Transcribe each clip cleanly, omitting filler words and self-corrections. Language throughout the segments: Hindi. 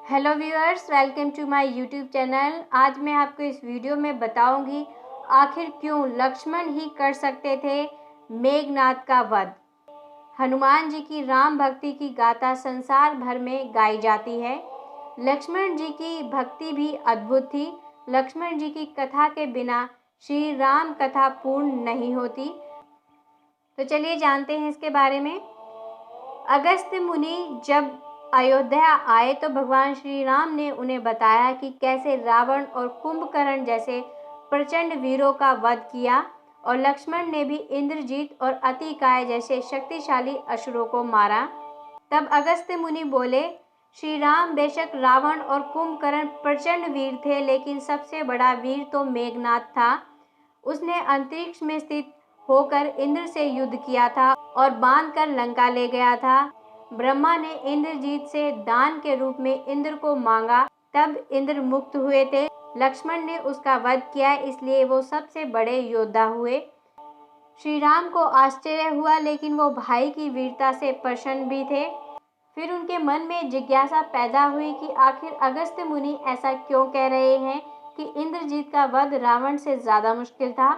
Hello viewers, welcome to my YouTube channel. आज मैं आपको इस वीडियो में बताऊंगी आखिर क्यों लक्ष्मण ही कर सकते थे मेघनाद का वध। हनुमान जी की राम भक्ति की गाथा संसार भर में गाई जाती है। लक्ष्मण जी की भक्ति भी अद्भुत थी। लक्ष्मण जी की कथा के बिना श्री राम कथा पूर्ण नहीं होती। तो चलिए जानते हैं इसके बारे में। अगस्त्य मुनि जब अयोध्या आए तो भगवान श्री राम ने उन्हें बताया कि कैसे रावण और कुंभकर्ण जैसे प्रचंड वीरों का वध किया और लक्ष्मण ने भी इंद्रजीत और अतिकाय जैसे शक्तिशाली असुरों को मारा। तब अगस्त्य मुनि बोले, श्री राम बेशक रावण और कुंभकर्ण प्रचंड वीर थे, लेकिन सबसे बड़ा वीर तो मेघनाद था। उसने अंतरिक्ष में स्थित होकर इंद्र से युद्ध किया था और बांधकर लंका ले गया था। ब्रह्मा ने इंद्रजीत से दान के रूप में इंद्र को मांगा, तब इंद्र मुक्त हुए थे। लक्ष्मण ने उसका वध किया, इसलिए वो सबसे बड़े योद्धा हुए। श्री राम को आश्चर्य हुआ, लेकिन वो भाई की वीरता से प्रसन्न भी थे। फिर उनके मन में जिज्ञासा पैदा हुई कि आखिर अगस्त्य मुनि ऐसा क्यों कह रहे हैं कि इंद्रजीत का वध रावण से ज्यादा मुश्किल था।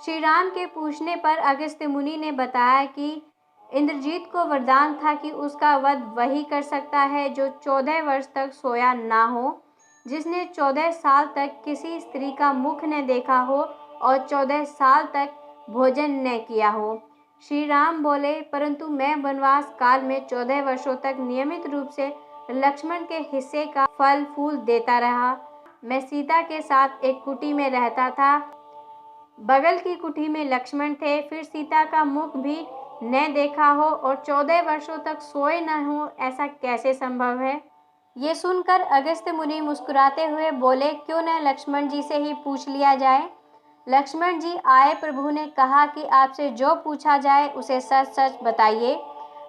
श्री राम के पूछने पर अगस्त्य मुनि ने बताया कि इंद्रजीत को वरदान था कि उसका वध वही कर सकता है जो 14 वर्ष तक सोया ना हो, जिसने 14 साल तक किसी स्त्री का मुख न देखा हो और 14 साल तक भोजन न किया हो। श्री राम बोले, परंतु मैं वनवास काल में 14 वर्षों तक नियमित रूप से लक्ष्मण के हिस्से का फल फूल देता रहा। मैं सीता के साथ एक कुटी में रहता था। बगल की कुटी में लक्ष्मण थे। फिर सीता का मुख भी न देखा हो और 14 वर्षों तक सोए न हो, ऐसा कैसे संभव है। ये सुनकर अगस्त्य मुनि मुस्कुराते हुए बोले, क्यों न लक्ष्मण जी से ही पूछ लिया जाए। लक्ष्मण जी आए। प्रभु ने कहा कि आपसे जो पूछा जाए उसे सच सच बताइए।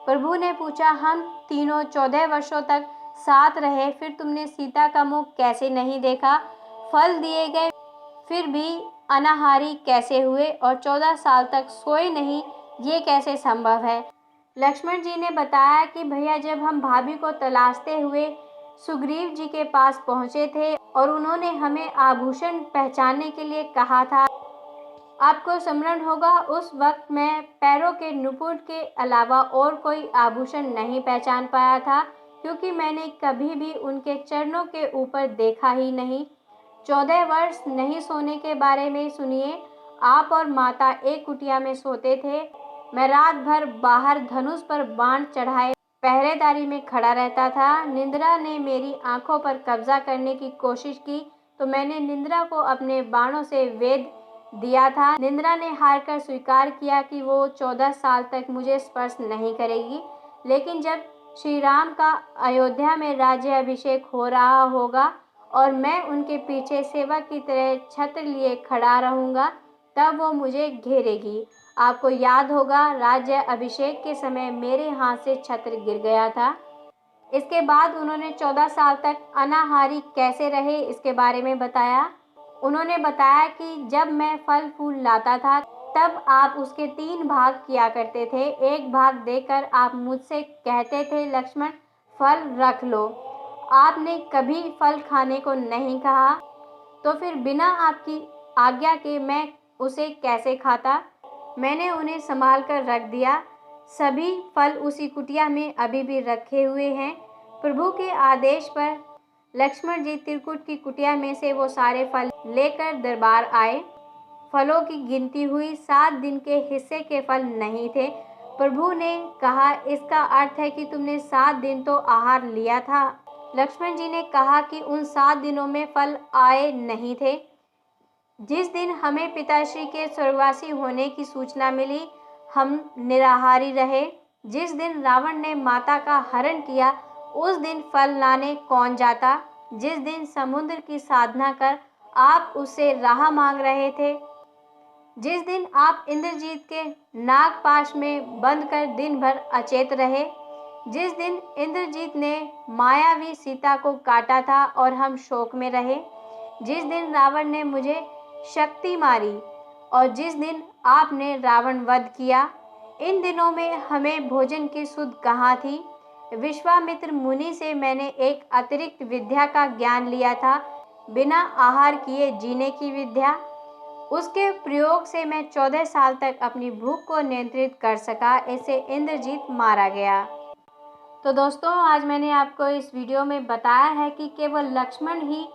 प्रभु ने पूछा, हम तीनों 14 वर्षों तक साथ रहे, फिर तुमने सीता का मुख कैसे नहीं देखा। फल दिए गए फिर भी अनाहारी कैसे हुए और 14 साल तक सोए नहीं, ये कैसे संभव है। लक्ष्मण जी ने बताया कि भैया, जब हम भाभी को तलाशते हुए सुग्रीव जी के पास पहुंचे थे और उन्होंने हमें आभूषण पहचानने के लिए कहा था, आपको स्मरण होगा, उस वक्त मैं पैरों के नुपुर के अलावा और कोई आभूषण नहीं पहचान पाया था, क्योंकि मैंने कभी भी उनके चरणों के ऊपर देखा ही नहीं। 14 वर्ष नहीं सोने के बारे में सुनिए। आप और माता एक कुटिया में सोते थे। मैं रात भर बाहर धनुष पर बाण चढ़ाए पहरेदारी में खड़ा रहता था। निंद्रा ने मेरी आंखों पर कब्जा करने की कोशिश की तो मैंने निंद्रा को अपने बाणों से वेध दिया था। निंद्रा ने हारकर स्वीकार किया कि वो 14 साल तक मुझे स्पर्श नहीं करेगी, लेकिन जब श्री राम का अयोध्या में राज्य अभिषेक हो रहा होगा और मैं उनके पीछे सेवक की तरह छत्र लिए खड़ा रहूंगा, तब वो मुझे घेरेगी। आपको याद होगा, राज्य अभिषेक के समय मेरे हाथ से छत्र गिर गया था। इसके बाद उन्होंने 14 साल तक अनाहारी कैसे रहे, इसके बारे में बताया। उन्होंने बताया कि जब मैं फल फूल लाता था तब आप उसके 3 भाग किया करते थे। एक भाग देकर आप मुझसे कहते थे, लक्ष्मण फल रख लो। आपने कभी फल खाने को नहीं कहा, तो फिर बिना आपकी आज्ञा के मैं उसे कैसे खाता। मैंने उन्हें संभाल कर रख दिया। सभी फल उसी कुटिया में अभी भी रखे हुए हैं। प्रभु के आदेश पर लक्ष्मण जी त्रिकुट की कुटिया में से वो सारे फल लेकर दरबार आए। फलों की गिनती हुई, 7 दिन के हिस्से के फल नहीं थे। प्रभु ने कहा, इसका अर्थ है कि तुमने 7 दिन तो आहार लिया था। लक्ष्मण जी ने कहा कि उन 7 दिनों में फल आए नहीं थे। जिस दिन हमें पिताश्री के स्वर्गवासी होने की सूचना मिली, हम निराहारी रहे। जिस दिन रावण ने माता का हरण किया, उस दिन फल लाने कौन जाता। जिस दिन समुद्र की साधना कर आप उससे राह मांग रहे थे, जिस दिन आप इंद्रजीत के नागपाश में बंद कर दिन भर अचेत रहे, जिस दिन इंद्रजीत ने मायावी सीता को काटा था और हम शोक में रहे, जिस दिन रावण ने मुझे शक्ति मारी और जिस दिन आपने रावण वध किया, इन दिनों में हमें भोजन की सुध कहाँ थी। विश्वामित्र मुनि से मैंने एक अतिरिक्त विद्या का ज्ञान लिया था, बिना आहार किए जीने की विद्या। उसके प्रयोग से मैं 14 साल तक अपनी भूख को नियंत्रित कर सका। ऐसे इंद्रजीत मारा गया। तो दोस्तों, आज मैंने आपको इस वीडियो में बताया है कि केवल लक्ष्मण ही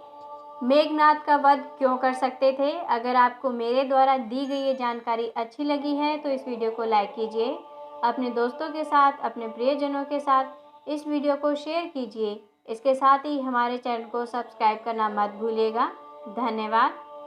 मेघनाद का वध क्यों कर सकते थे। अगर आपको मेरे द्वारा दी गई ये जानकारी अच्छी लगी है तो इस वीडियो को लाइक कीजिए, अपने दोस्तों के साथ, अपने प्रियजनों के साथ इस वीडियो को शेयर कीजिए। इसके साथ ही हमारे चैनल को सब्सक्राइब करना मत भूलिएगा। धन्यवाद।